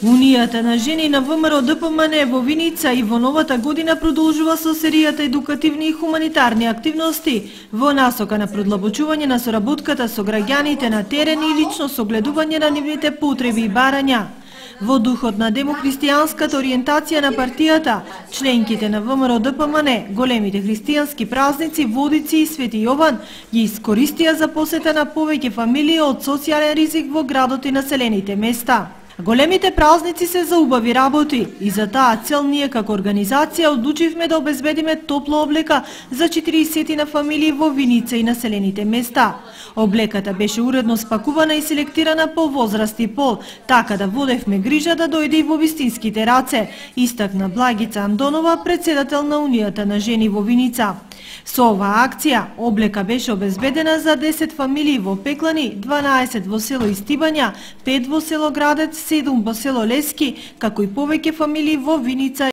Унијата на жени на ВМРО ДПМН во Виница и во новата година продолжува со серијата едукативни и хуманитарни активности во насока на продлабочување на соработката со граѓаните на терен и лично согледување на нивните потреби и барања. Во духот на демохристијанската ориентација на партијата, членките на ВМРО ДПМН големите христијански празници Водици и Свети Јован ги искористија за посета на повеќе фамилии од социјален ризик во градот и населените места. Големите празници се за убави работи и за таа цел ние како организација одлучивме да обезбедиме топла облека за 40 на фамилии во Виница и населените места. Облеката беше уредно спакувана и селектирана по возраст и пол, така да водевме грижа да дојде и во вистинските раце, истакна Благица Андонова, председател на Унијата на жени во Виница. Со оваа акција, облека беше обезбедена за 10 фамилии во Пеклани, 12 во село Истибања, 5 во село Градец, 7 во село Лески, како и повеќе фамилии во Виница